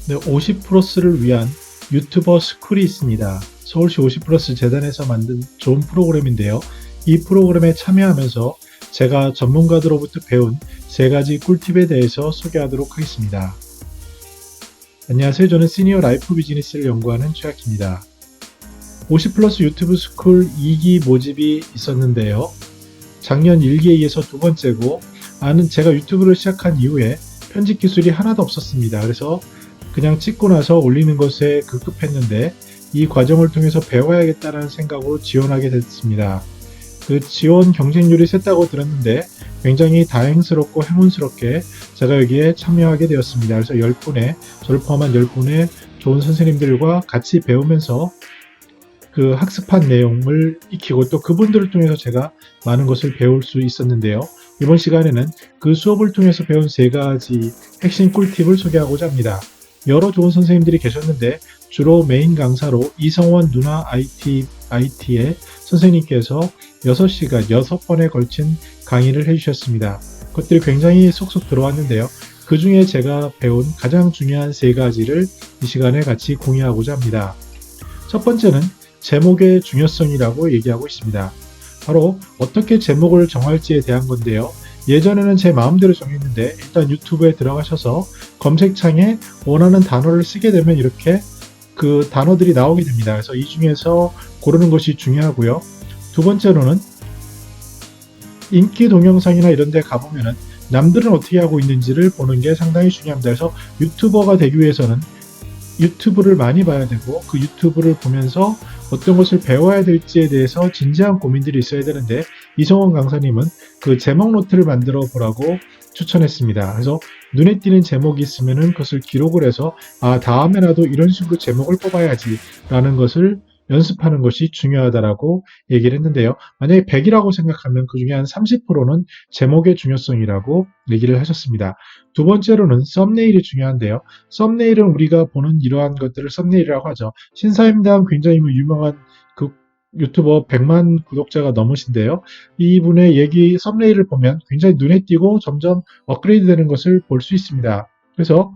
네, 50플러스를 위한 유튜버 스쿨이 있습니다. 서울시 50플러스 재단에서 만든 좋은 프로그램인데요. 이 프로그램에 참여하면서 제가 전문가들로부터 배운 3가지 꿀팁에 대해서 소개하도록 하겠습니다. 안녕하세요. 저는 시니어 라이프 비즈니스를 연구하는 최학기입니다. 50플러스 유튜브 스쿨 2기 모집이 있었는데요. 작년 1기에 이어서 2번째고, 제가 유튜브를 시작한 이후에 편집 기술이 하나도 없었습니다. 그래서 그냥 찍고 나서 올리는 것에 급급했는데 이 과정을 통해서 배워야겠다는 생각으로 지원하게 됐습니다. 그 지원 경쟁률이 셌다고 들었는데 굉장히 다행스럽고 행운스럽게 제가 여기에 참여하게 되었습니다. 그래서 10분의, 저를 포함한 10분의 좋은 선생님들과 같이 배우면서 그 학습한 내용을 익히고 또 그분들을 통해서 제가 많은 것을 배울 수 있었는데요. 이번 시간에는 그 수업을 통해서 배운 3가지 핵심 꿀팁을 소개하고자 합니다. 여러 좋은 선생님들이 계셨는데 주로 메인 강사로 이성원 누나 IT의 선생님께서 6시간 6번에 걸친 강의를 해주셨습니다. 그것들이 굉장히 쏙쏙 들어왔는데요. 그 중에 제가 배운 가장 중요한 3가지를 이 시간에 같이 공유하고자 합니다. 첫 번째는 제목의 중요성이라고 얘기하고 있습니다. 바로 어떻게 제목을 정할지에 대한 건데요. 예전에는 제 마음대로 정했는데 일단 유튜브에 들어가셔서 검색창에 원하는 단어를 쓰게 되면 이렇게 그 단어들이 나오게 됩니다. 그래서 이 중에서 고르는 것이 중요하고요. 두 번째로는 인기 동영상이나 이런 데 가보면은 남들은 어떻게 하고 있는지를 보는 게 상당히 중요합니다. 그래서 유튜버가 되기 위해서는 유튜브를 많이 봐야 되고 그 유튜브를 보면서 어떤 것을 배워야 될지에 대해서 진지한 고민들이 있어야 되는데 이성원 강사님은 그 제목 노트를 만들어 보라고 추천했습니다. 그래서 눈에 띄는 제목이 있으면 그것을 기록을 해서 다음에라도 이런 식으로 제목을 뽑아야지 라는 것을 연습하는 것이 중요하다라고 얘기를 했는데요. 만약에 100이라고 생각하면 그 중에 한 30%는 제목의 중요성이라고 얘기를 하셨습니다. 두 번째로는 썸네일이 중요한데요. 썸네일은 우리가 보는 이러한 것들을 썸네일이라고 하죠. 신사임당 굉장히 유명한 그 유튜버 100만 구독자가 넘으신데요. 이분의 얘기 썸네일을 보면 굉장히 눈에 띄고 점점 업그레이드 되는 것을 볼 수 있습니다. 그래서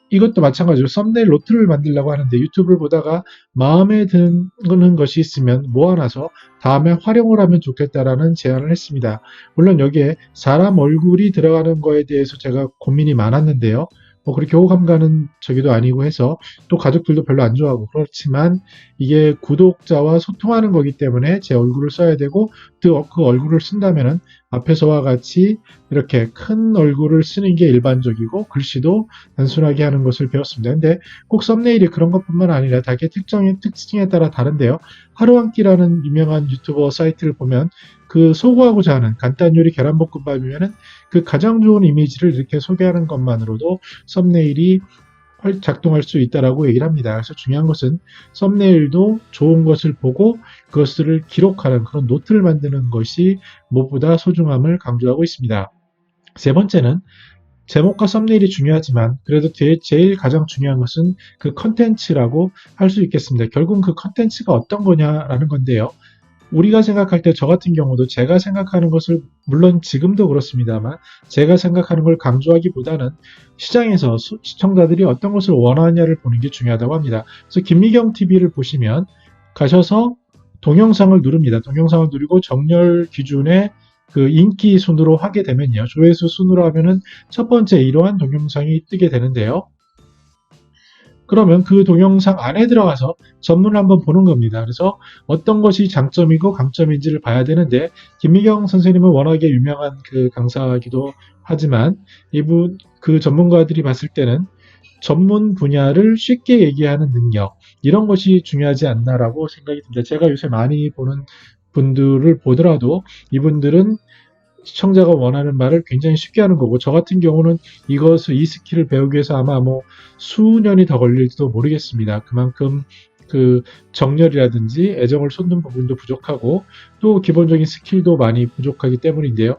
이것도 마찬가지로 썸네일 노트를 만들려고 하는데 유튜브를 보다가 마음에 드는 것이 있으면 모아놔서 다음에 활용을 하면 좋겠다라는 제안을 했습니다. 물론 여기에 사람 얼굴이 들어가는 거에 대해서 제가 고민이 많았는데요. 그렇게 호감 가는 저기도 아니고 해서 또 가족들도 별로 안 좋아하고 그렇지만 이게 구독자와 소통하는 거기 때문에 제 얼굴을 써야 되고 그 얼굴을 쓴다면은 앞에서와 같이 이렇게 큰 얼굴을 쓰는 게 일반적이고 글씨도 단순하게 하는 것을 배웠습니다. 근데 꼭 썸네일이 그런 것뿐만 아니라 자기 특징에 따라 다른데요. 하루 한 끼라는 유명한 유튜버 사이트를 보면 그 소구하고자 하는 간단 요리 계란볶음밥이면은 그 가장 좋은 이미지를 이렇게 소개하는 것만으로도 썸네일이 작동할 수 있다라고 얘기를 합니다. 그래서 중요한 것은 썸네일도 좋은 것을 보고 그것을 기록하는 그런 노트를 만드는 것이 무엇보다 소중함을 강조하고 있습니다. 세 번째는 제목과 썸네일이 중요하지만 그래도 제일 가장 중요한 것은 그 컨텐츠라고 할 수 있겠습니다. 결국 그 컨텐츠가 어떤 거냐라는 건데요. 우리가 생각할 때 저 같은 경우도 제가 생각하는 것을 물론 지금도 그렇습니다만 제가 생각하는 걸 강조하기보다는 시장에서 시청자들이 어떤 것을 원하느냐를 보는 게 중요하다고 합니다. 그래서 김미경 TV를 보시면 가셔서 동영상을 누릅니다. 동영상을 누르고 정렬 기준에 그 인기 순으로 하게 되면요. 조회수 순으로 하면은 첫 번째 이러한 동영상이 뜨게 되는데요. 그러면 그 동영상 안에 들어가서 전문을 한번 보는 겁니다. 그래서 어떤 것이 장점이고 강점인지를 봐야 되는데 김미경 선생님은 워낙에 유명한 그 강사이기도 하지만 이분 그 전문가들이 봤을 때는 전문 분야를 쉽게 얘기하는 능력 이런 것이 중요하지 않나라고 생각이 듭니다. 제가 요새 많이 보는 분들을 보더라도 이분들은 시청자가 원하는 말을 굉장히 쉽게 하는 거고 저 같은 경우는 이 스킬을 배우기 위해서 아마 수년이 더 걸릴지도 모르겠습니다. 그만큼 그 정열이라든지 애정을 쏟는 부분도 부족하고 또 기본적인 스킬도 많이 부족하기 때문인데요.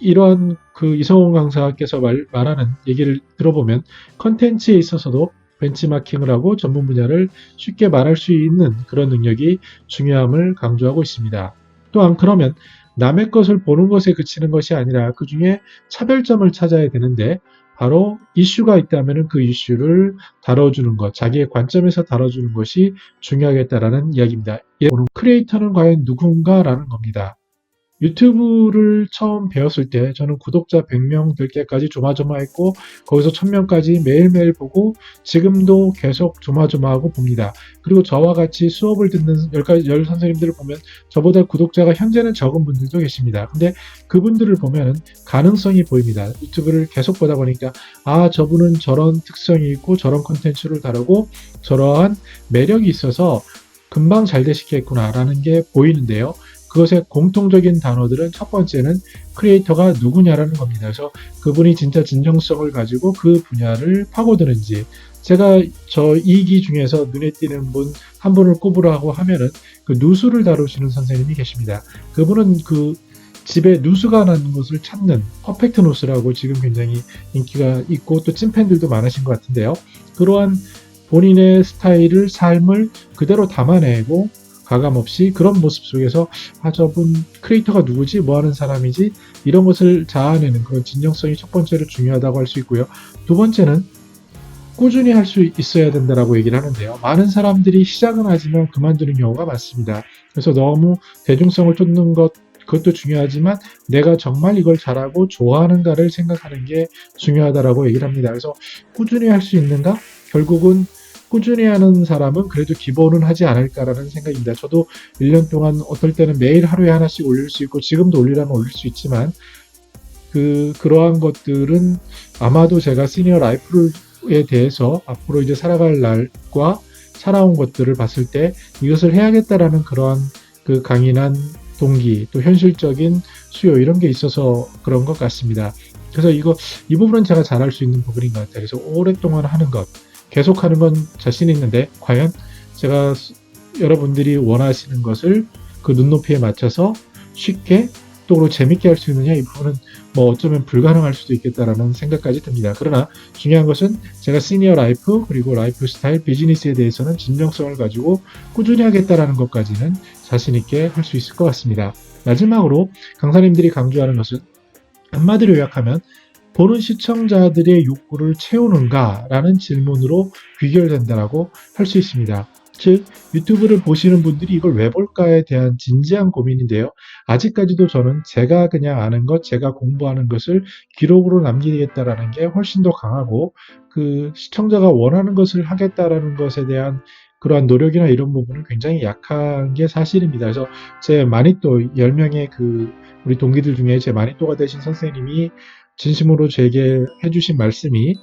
이러한 그 이성훈 강사께서 말하는 얘기를 들어보면 컨텐츠에 있어서도 벤치마킹을 하고 전문 분야를 쉽게 말할 수 있는 그런 능력이 중요함을 강조하고 있습니다. 또한 그러면 남의 것을 보는 것에 그치는 것이 아니라 그 중에 차별점을 찾아야 되는데 바로 이슈가 있다면 그 이슈를 다뤄주는 것, 자기의 관점에서 다뤄주는 것이 중요하겠다라는 이야기입니다. 크리에이터는 과연 누군가라는 겁니다. 유튜브를 처음 배웠을 때 저는 구독자 100명 될 때까지 조마조마했고 거기서 1000명까지 매일매일 보고 지금도 계속 조마조마하고 봅니다. 그리고 저와 같이 수업을 듣는 열 선생님들을 보면 저보다 구독자가 현재는 적은 분들도 계십니다. 근데 그분들을 보면은 가능성이 보입니다. 유튜브를 계속 보다 보니까 아, 저분은 저런 특성이 있고 저런 콘텐츠를 다루고 저러한 매력이 있어서 금방 잘 되시겠구나라는 게 보이는데요. 그것의 공통적인 단어들은 첫 번째는 크리에이터가 누구냐라는 겁니다. 그래서 그분이 진짜 진정성을 가지고 그 분야를 파고드는지, 제가 저 2기 중에서 눈에 띄는 분 한 분을 꼽으라고 하면은 그 누수를 다루시는 선생님이 계십니다. 그분은 그 집에 누수가 나는 것을 찾는 퍼펙트 누수라고 지금 굉장히 인기가 있고 또 찐팬들도 많으신 것 같은데요. 그러한 본인의 스타일을, 삶을 그대로 담아내고 가감없이 그런 모습 속에서 아, 저분 크리에이터가 누구지? 뭐 하는 사람이지? 이런 것을 자아내는 그런 진정성이 첫 번째로 중요하다고 할 수 있고요. 두 번째는 꾸준히 할 수 있어야 된다라고 얘기를 하는데요. 많은 사람들이 시작은 하지만 그만두는 경우가 많습니다. 그래서 너무 대중성을 쫓는 것, 그것도 중요하지만 내가 정말 이걸 잘하고 좋아하는가를 생각하는 게 중요하다라고 얘기를 합니다. 그래서 꾸준히 할 수 있는가? 결국은 꾸준히 하는 사람은 그래도 기본은 하지 않을까라는 생각입니다. 저도 1년 동안 어떨 때는 매일 하루에 하나씩 올릴 수 있고 지금도 올리라면 올릴 수 있지만 그러한 것들은 아마도 제가 시니어 라이프에 대해서 앞으로 이제 살아갈 날과 살아온 것들을 봤을 때 이것을 해야겠다라는 그러한 그 강인한 동기 또 현실적인 수요 이런 게 있어서 그런 것 같습니다. 그래서 이 부분은 제가 잘할 수 있는 부분인 것 같아요. 그래서 오랫동안 하는 것 계속하는 건 자신 있는데 과연 제가 여러분들이 원하시는 것을 그 눈높이에 맞춰서 쉽게 또 재밌게 할 수 있느냐 이 부분은 뭐 어쩌면 불가능할 수도 있겠다라는 생각까지 듭니다. 그러나 중요한 것은 제가 시니어 라이프 그리고 라이프 스타일 비즈니스에 대해서는 진정성을 가지고 꾸준히 하겠다라는 것까지는 자신 있게 할 수 있을 것 같습니다. 마지막으로 강사님들이 강조하는 것은 한마디로 요약하면 보는 시청자들의 욕구를 채우는가? 라는 질문으로 귀결된다라고 할 수 있습니다. 즉, 유튜브를 보시는 분들이 이걸 왜 볼까에 대한 진지한 고민인데요. 아직까지도 저는 제가 그냥 아는 것, 제가 공부하는 것을 기록으로 남기겠다라는 게 훨씬 더 강하고 그 시청자가 원하는 것을 하겠다라는 것에 대한 그러한 노력이나 이런 부분은 굉장히 약한 게 사실입니다. 그래서 제 마니또 10명의 우리 동기들 중에 제 마니또가 되신 선생님이 진심으로 제게 해주신 말씀이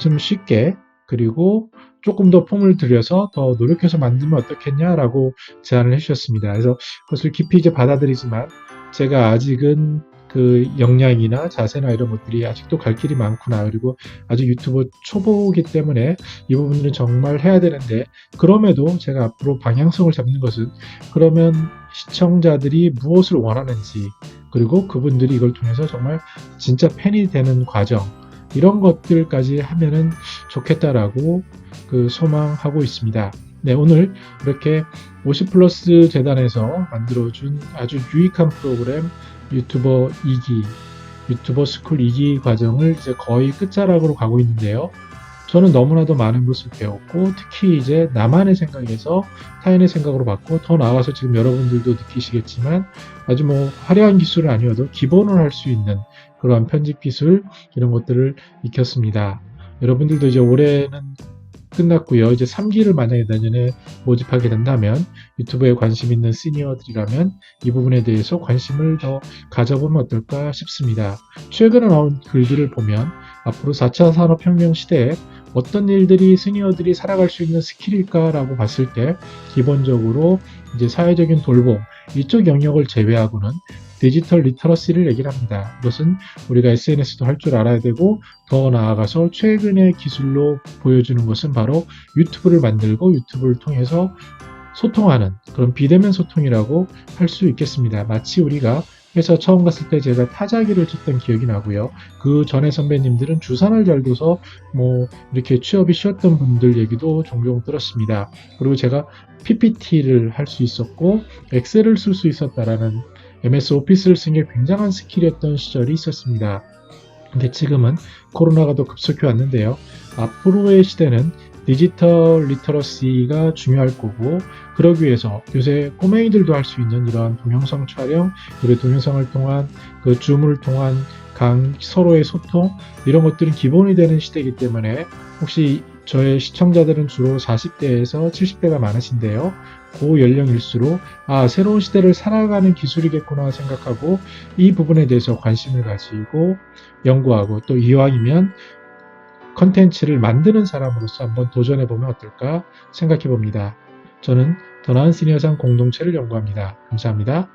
좀 쉽게 그리고 조금 더 폼을 들여서 더 노력해서 만들면 어떻겠냐라고 제안을 해주셨습니다. 그래서 그것을 깊이 이제 받아들이지만 제가 아직은 그 역량이나 자세나 이런 것들이 아직도 갈 길이 많구나. 그리고 아직 유튜브 초보이기 때문에 이 부분들은 정말 해야 되는데 그럼에도 제가 앞으로 방향성을 잡는 것은 그러면 시청자들이 무엇을 원하는지 그리고 그분들이 이걸 통해서 정말 진짜 팬이 되는 과정 이런 것들까지 하면은 좋겠다라고 소망하고 있습니다. 네, 오늘 이렇게 50플러스 재단에서 만들어준 아주 유익한 프로그램 유튜버 2기, 유튜버 스쿨 2기 과정을 이제 거의 끝자락으로 가고 있는데요. 저는 너무나도 많은 것을 배웠고 특히 이제 나만의 생각에서 타인의 생각으로 바꾸고 더 나아가서 지금 여러분들도 느끼시겠지만 아주 뭐 화려한 기술은 아니어도 기본을 할 수 있는 그러한 편집 기술 이런 것들을 익혔습니다. 여러분들도 이제 올해는 끝났고요. 이제 3기를 만약에 내년에 모집하게 된다면 유튜브에 관심 있는 시니어들이라면 이 부분에 대해서 관심을 더 가져보면 어떨까 싶습니다. 최근에 나온 글들을 보면 앞으로 4차 산업혁명 시대에 어떤 일들이 시니어들이 살아갈 수 있는 스킬일까라고 봤을 때 기본적으로 이제 사회적인 돌봄 이쪽 영역을 제외하고는 디지털 리터러시를 얘기를 합니다. 이것은 우리가 SNS도 할 줄 알아야 되고 더 나아가서 최근의 기술로 보여주는 것은 바로 유튜브를 만들고 유튜브를 통해서 소통하는 그런 비대면 소통이라고 할 수 있겠습니다. 마치 우리가 회사 처음 갔을 때 제가 타자기를 쳤던 기억이 나고요. 그 전에 선배님들은 주산을 잘 둬서 뭐 이렇게 취업이 쉬웠던 분들 얘기도 종종 들었습니다. 그리고 제가 PPT를 할 수 있었고 엑셀을 쓸 수 있었다라는 MS 오피스를 쓴 게 굉장한 스킬이었던 시절이 있었습니다. 근데 지금은 코로나가 더 급속히 왔는데요. 앞으로의 시대는 디지털 리터러시가 중요할 거고, 그러기 위해서 요새 꼬맹이들도 할 수 있는 이러한 동영상 촬영, 그리고 동영상을 통한 그 줌을 통한 서로의 소통, 이런 것들은 기본이 되는 시대이기 때문에 혹시 저의 시청자들은 주로 40대에서 70대가 많으신데요. 그 연령일수록 새로운 시대를 살아가는 기술이겠구나 생각하고 이 부분에 대해서 관심을 가지고 연구하고 또 이왕이면 컨텐츠를 만드는 사람으로서 한번 도전해 보면 어떨까 생각해 봅니다. 저는 더 나은 시니어상 공동체를 연구합니다. 감사합니다.